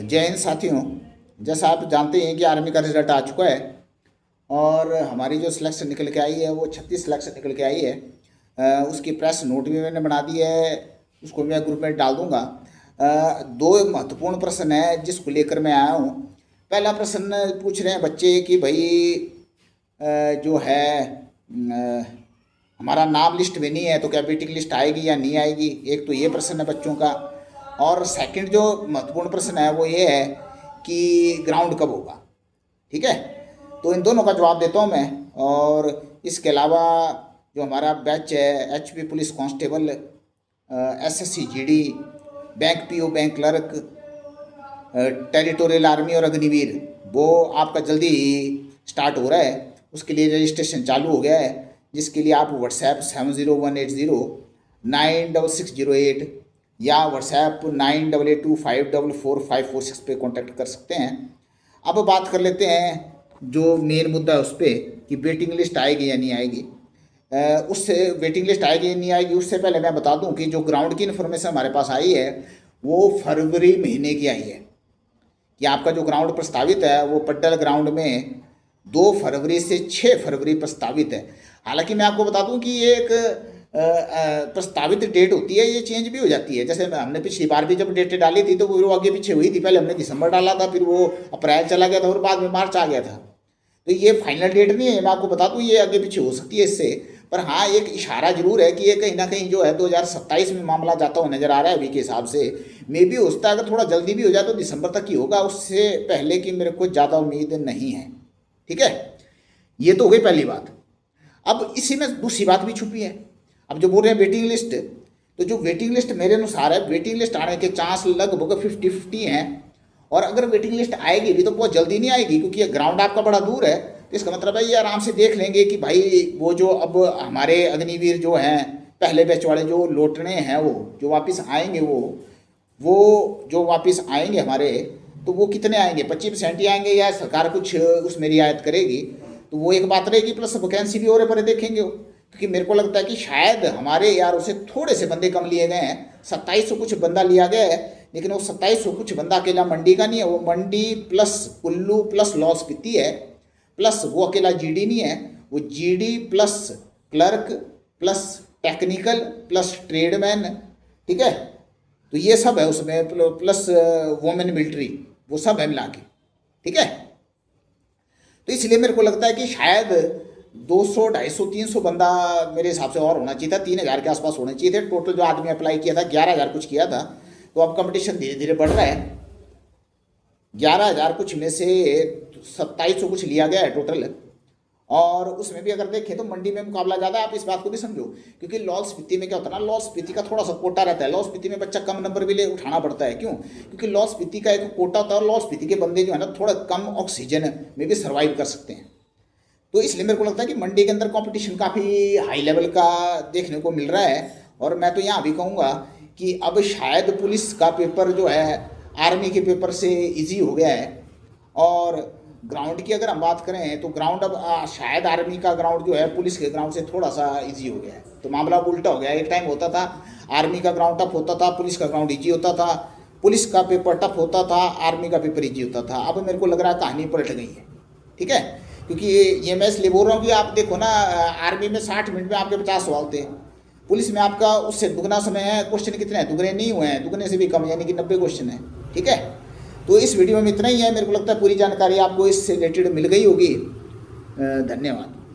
जय हिंद साथियों। जैसा आप जानते हैं कि आर्मी का रिजल्ट आ चुका है और हमारी जो सिलेक्शन निकल के आई है वो 36 सिलेक्शन निकल के आई है। उसकी प्रेस नोट भी मैंने बना दी है, उसको मैं ग्रुप में डाल दूंगा। दो महत्वपूर्ण प्रश्न है जिसको लेकर मैं आया हूँ। पहला प्रश्न पूछ रहे हैं बच्चे कि भाई जो है हमारा नाम लिस्ट में नहीं है तो क्या वेटिंग लिस्ट आएगी या नहीं आएगी, एक तो ये प्रश्न है बच्चों का। और सेकंड जो महत्वपूर्ण प्रश्न है वो ये है कि ग्राउंड कब होगा। ठीक है, तो इन दोनों का जवाब देता हूँ मैं। और इसके अलावा जो हमारा बैच है HP police constable, SSC GD, bank PO, bank clerk, territorial army और अग्निवीर, वो आपका जल्दी ही स्टार्ट हो रहा है। उसके लिए रजिस्ट्रेशन चालू हो गया है, जिसके लिए आप व्हाट्सएप 7018096608 या व्हाट्सएप 9882544546 पे कांटेक्ट कर सकते हैं। अब बात कर लेते हैं जो मेन मुद्दा है उस पर कि वेटिंग लिस्ट आएगी या नहीं आएगी। उससे वेटिंग लिस्ट आएगी या नहीं आएगी उससे पहले मैं बता दूं कि जो ग्राउंड की इन्फॉर्मेशन हमारे पास आई है वो फरवरी महीने की आई है कि आपका जो ग्राउंड प्रस्तावित है वो पड्डल ग्राउंड में 2 फरवरी से 6 फरवरी प्रस्तावित है। हालांकि मैं आपको बता दूं कि ये एक प्रस्तावित डेट होती है, ये चेंज भी हो जाती है। जैसे हमने पिछली बार भी जब डेटें डाली थी तो वो आगे पीछे हुई थी। पहले हमने दिसंबर डाला था, फिर वो अप्रैल चला गया था और बाद में मार्च आ गया था। तो ये फाइनल डेट नहीं है, मैं आपको बता दूं, ये आगे पीछे हो सकती है इससे। पर हाँ, एक इशारा जरूर है कि ये कहीं ना कहीं जो है 2027 में मामला जाता हुआ नजर आ रहा है अभी के हिसाब से। मे भी हो सकता है अगर थोड़ा जल्दी भी हो जाए तो दिसंबर तक ही होगा, उससे पहले की मेरे को ज़्यादा उम्मीद नहीं है। ठीक है, ये तो हो गई पहली बात। अब इसी में दूसरी बात भी छुपी है। अब जो बोल रहे हैं वेटिंग लिस्ट, तो जो वेटिंग लिस्ट मेरे अनुसार है, वेटिंग लिस्ट आने के चांस लगभग 50-50 हैं। और अगर वेटिंग लिस्ट आएगी भी तो बहुत जल्दी नहीं आएगी, क्योंकि ग्राउंड आपका बड़ा दूर है। तो इसका मतलब है ये आराम से देख लेंगे कि भाई वो जो अब हमारे अग्निवीर जो हैं पहले बैच वाले जो लौटने हैं, वो जो वापस आएंगे, वो जो वापस आएंगे हमारे, तो वो कितने आएंगे, 25% ही आएंगे या सरकार कुछ उसमें रियायत करेगी, तो वो एक बात रहेगी। प्लस वैकेंसी भी और पर देखेंगे, क्योंकि मेरे को लगता है कि शायद हमारे यार उसे थोड़े से बंदे कम लिए गए हैं। 2700 कुछ बंदा लिया गया है, लेकिन वो 2700 कुछ बंदा अकेला मंडी का नहीं है, वो मंडी प्लस कुल्लू प्लस लाहौल स्पीति है, प्लस वो अकेला जीडी नहीं है, वो GD plus clerk plus technical plus tradesman. ठीक है, तो ये सब है उसमें, प्लस वोमेन मिलिट्री, वो सब है मिला के। ठीक है, तो इसलिए मेरे को लगता है कि शायद 200, 250, 300 बंदा मेरे हिसाब से और होना चाहिए था। 3000 के आसपास होने चाहिए थे टोटल। जो आदमी अप्लाई किया था 11000 कुछ किया था। तो अब कंपटीशन धीरे धीरे बढ़ रहा है। 11000 कुछ में से 2700 कुछ लिया गया है टोटल। और उसमें भी अगर देखें तो मंडी में मुकाबला ज़्यादा है। आप इस बात को भी समझो, क्योंकि लाहौल स्पीति में क्या होता है ना, लाहौल स्पीति का थोड़ा सा कोटा रहता है। लाहौल स्पीति में बच्चा कम नंबर भी ले उठाना पड़ता है। क्यों? क्योंकि लाहौल स्पीति का एक कोटा होता है और लाहौल स्पीति के बंदे जो है ना थोड़ा कम ऑक्सीजन में भी सर्वाइव कर सकते हैं। तो इसलिए मेरे को लगता है कि मंडी के अंदर कंपटीशन काफ़ी हाई लेवल का देखने को मिल रहा है। और मैं तो यहाँ भी कहूँगा कि अब शायद पुलिस का पेपर जो है आर्मी के पेपर से इजी हो गया है। और ग्राउंड की अगर हम बात करें तो ग्राउंड अब शायद आर्मी का ग्राउंड जो है पुलिस के ग्राउंड से थोड़ा सा इजी हो गया है। तो मामला उल्टा हो गया। एक टाइम होता था आर्मी का ग्राउंड टफ होता था, पुलिस का ग्राउंड इजी होता था, पुलिस का पेपर टफ होता था, आर्मी का पेपर इजी होता था। अब मेरे को लग रहा है कहानी पलट गई है। ठीक है, क्योंकि ये मैं इसलिए बोल रहा हूँ कि आप देखो ना, आर्मी में 60 मिनट में आपके 50 सवाल थे, पुलिस में आपका उससे दुगना समय है। क्वेश्चन कितने हैं? दुगने नहीं हुए हैं, दुगने से भी कम, यानी कि 90 क्वेश्चन है। ठीक है, तो इस वीडियो में इतना ही है। मेरे को लगता है पूरी जानकारी आपको इससे रिलेटेड मिल गई होगी। धन्यवाद।